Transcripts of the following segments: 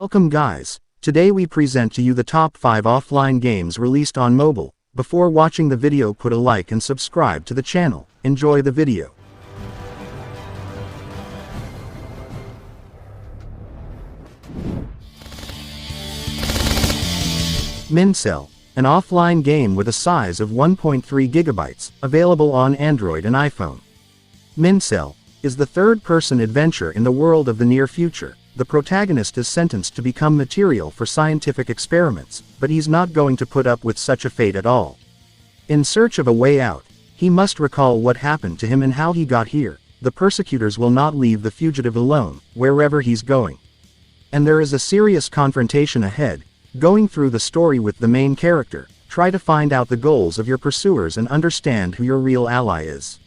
Welcome guys, today we present to you the top 5 offline games released on mobile. Before watching the video, put a like and subscribe to the channel. Enjoy the video. Mincel, an offline game with a size of 1.3 gigabytes, available on Android and iPhone. Mincel is the third-person adventure in the world of the near future. The protagonist is sentenced to become material for scientific experiments, but he's not going to put up with such a fate at all. In search of a way out, he must recall what happened to him and how he got here. The persecutors will not leave the fugitive alone, wherever he's going. And there is a serious confrontation ahead. Going through the story with the main character, try to find out the goals of your pursuers and understand who your real ally is.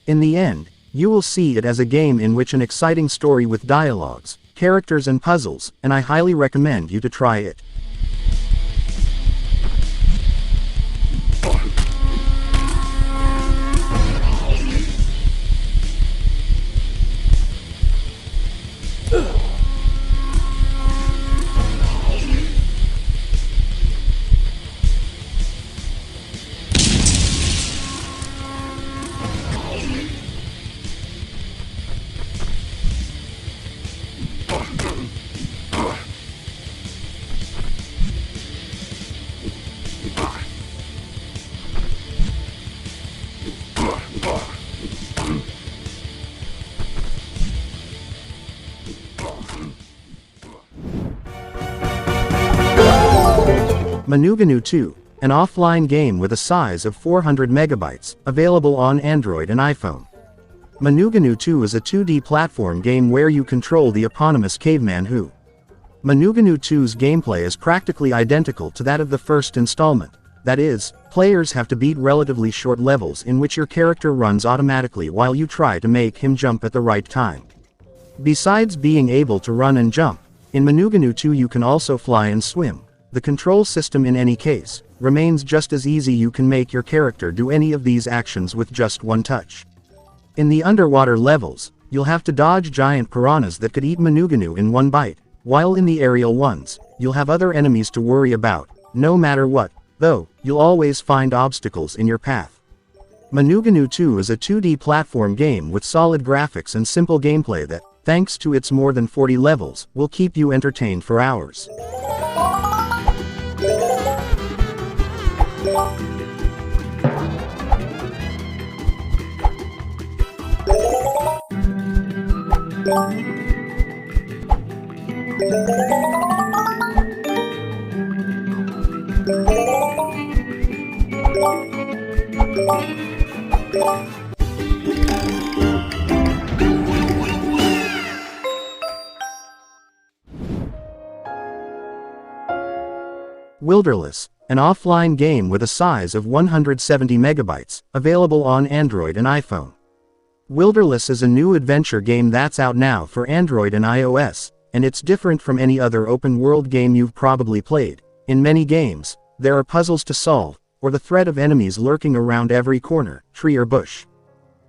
In the end, you will see it as a game in which an exciting story with dialogues, characters and puzzles, and I highly recommend you to try it. Manuga 2, an offline game with a size of 400 megabytes, available on Android and iPhone. Manuga 2 is a 2D platform game where you control the eponymous caveman Who. Manuga 2's gameplay is practically identical to that of the first installment. That is, players have to beat relatively short levels in which your character runs automatically while you try to make him jump at the right time. Besides being able to run and jump, in Manuga 2 you can also fly and swim. The control system in any case remains just as easy. You can make your character do any of these actions with just one touch. In the underwater levels, you'll have to dodge giant piranhas that could eat Manuga in one bite, while in the aerial ones, you'll have other enemies to worry about. No matter what, though, you'll always find obstacles in your path. Manuga 2 is a 2D platform game with solid graphics and simple gameplay that, thanks to its more than 40 levels, will keep you entertained for hours. Wilderness, an offline game with a size of 170 megabytes, available on Android and iPhone. Wilderness is a new adventure game that's out now for Android and iOS, and it's different from any other open-world game you've probably played. In many games, there are puzzles to solve, or the threat of enemies lurking around every corner, tree or bush.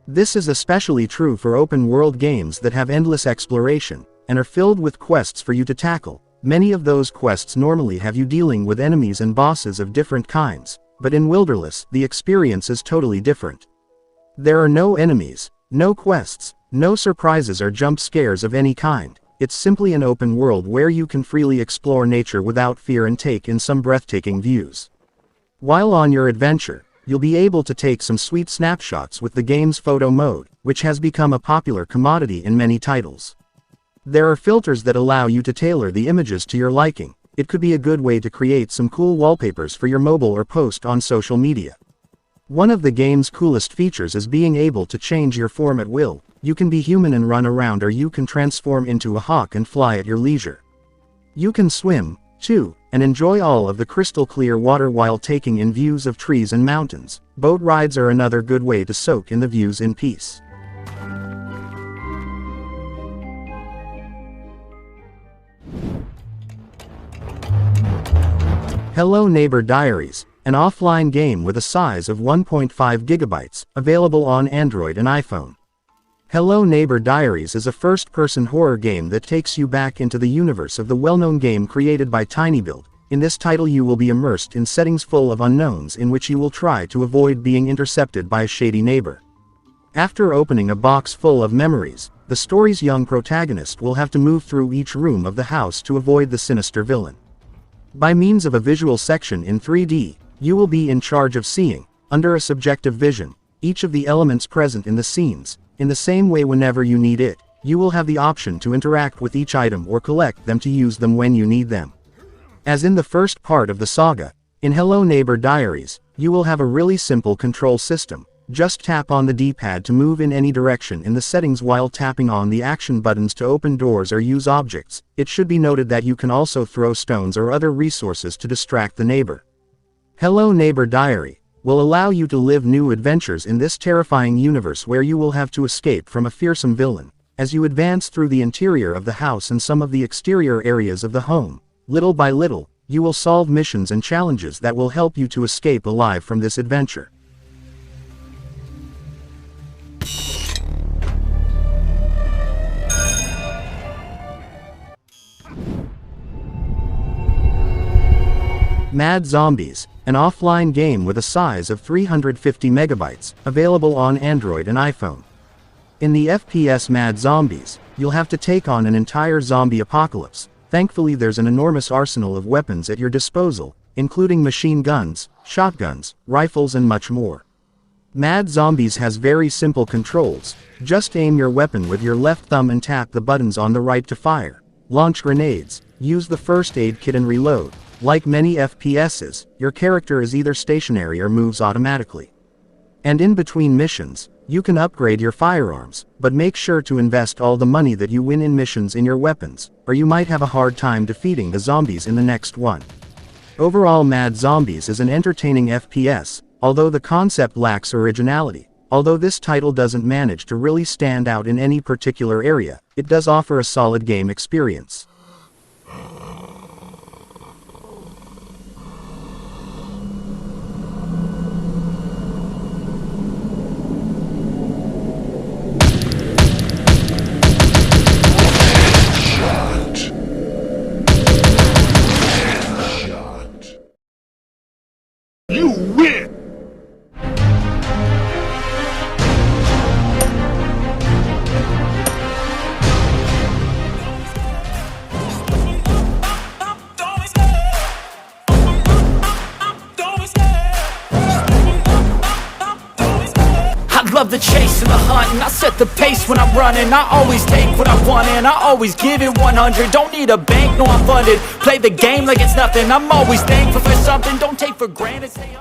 This is especially true for open-world games that have endless exploration, and are filled with quests for you to tackle. Many of those quests normally have you dealing with enemies and bosses of different kinds, but in Wilderness, the experience is totally different. There are no enemies, no quests, no surprises or jump scares of any kind. It's simply an open world where you can freely explore nature without fear and take in some breathtaking views. While on your adventure, you'll be able to take some sweet snapshots with the game's photo mode, which has become a popular commodity in many titles. There are filters that allow you to tailor the images to your liking. It could be a good way to create some cool wallpapers for your mobile or post on social media. One of the game's coolest features is being able to change your form at will. You can be human and run around, or you can transform into a hawk and fly at your leisure. You can swim, too, and enjoy all of the crystal clear water while taking in views of trees and mountains. Boat rides are another good way to soak in the views in peace. Hello Neighbor Diaries, an offline game with a size of 1.5 gigabytes, available on Android and iPhone. Hello Neighbor Diaries is a first-person horror game that takes you back into the universe of the well-known game created by TinyBuild. In this title you will be immersed in settings full of unknowns in which you will try to avoid being intercepted by a shady neighbor. After opening a box full of memories, the story's young protagonist will have to move through each room of the house to avoid the sinister villain. By means of a visual section in 3D, you will be in charge of seeing, under a subjective vision, each of the elements present in the scenes. In the same way, whenever you need it, you will have the option to interact with each item or collect them to use them when you need them. As in the first part of the saga, in Hello Neighbor Diaries, you will have a really simple control system. Just tap on the D-pad to move in any direction in the settings while tapping on the action buttons to open doors or use objects. It should be noted that you can also throw stones or other resources to distract the neighbor. Hello Neighbor Diary will allow you to live new adventures in this terrifying universe where you will have to escape from a fearsome villain. As you advance through the interior of the house and some of the exterior areas of the home, little by little, you will solve missions and challenges that will help you to escape alive from this adventure. Mad Zombies, an offline game with a size of 350 megabytes, available on Android and iPhone. In the FPS Mad Zombies, you'll have to take on an entire zombie apocalypse. Thankfully there's an enormous arsenal of weapons at your disposal, including machine guns, shotguns, rifles and much more. Mad Zombies has very simple controls. Just aim your weapon with your left thumb and tap the buttons on the right to fire, launch grenades, use the first aid kit and reload. Like many FPSs, your character is either stationary or moves automatically. And in between missions, you can upgrade your firearms, but make sure to invest all the money that you win in missions in your weapons, or you might have a hard time defeating the zombies in the next one. Overall, Mad Zombies is an entertaining FPS, although the concept lacks originality. Although this title doesn't manage to really stand out in any particular area, it does offer a solid game experience. You win! I love the chase and the hunt, and I set the pace when I'm running. I always take what I want and I always give it 100. Don't need a bank, no I'm funded. Play the game like it's nothing. I'm always thankful for something. Don't take for granted, say